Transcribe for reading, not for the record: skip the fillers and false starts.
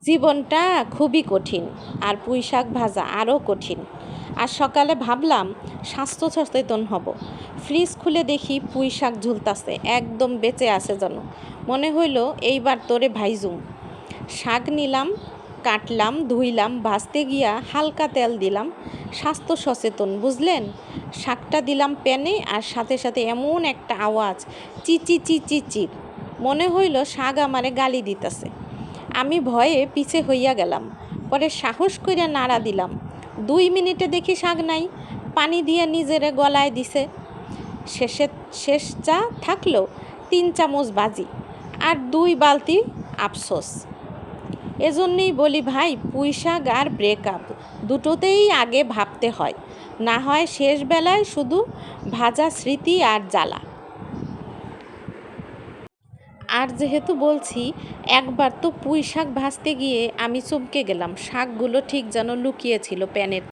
জীবনটা খুবই কঠিন, আর পুঁই শাক ভাজা আরও কঠিন। আর সকালে ভাবলাম স্বাস্থ্য সচেতন হব। ফ্রিজ খুলে দেখি পুঁই শাক ঝুলতাছে, একদম বেঁচে আছে যেন। মনে হইল এইবার তোরে ভাইজুম। শাক নিলাম, কাটলাম, ধুইলাম, ভাজতে গিয়া হালকা তেল দিলাম। স্বাস্থ্য সচেতন, বুঝলেন? শাকটা দিলাম প্যানে, আর সাথে সাথে এমন একটা আওয়াজ, চিচি চিচি চির। মনে হইল শাক আমারে গালি দিতেছে। আমি ভয়ে পিছে হইয়া গেলাম। পরে সাহস কইরা নাড়া দিলাম। 2 মিনিটে দেখি শাক নাই। পানি দিয়ে নিজেরে গলায় দিছে। শেষ চা থাকলো 3 চামচ বাজি, আর 2 বালতি আফসোস। এজন্যই বলি ভাই, পুঁই শাক আর ব্রেকআপ দুটোতেই আগে ভাবতে হয়, না হয় শেষ বেলায় শুধু ভাজা স্মৃতি আর জ্বালা। আর যেহেতু বলছি, একবার তো পুঁই শাক ভাজতে গিয়ে আমি চমকে গেলাম। শাকগুলো ঠিক যেন লুকিয়ে ছিল প্যানের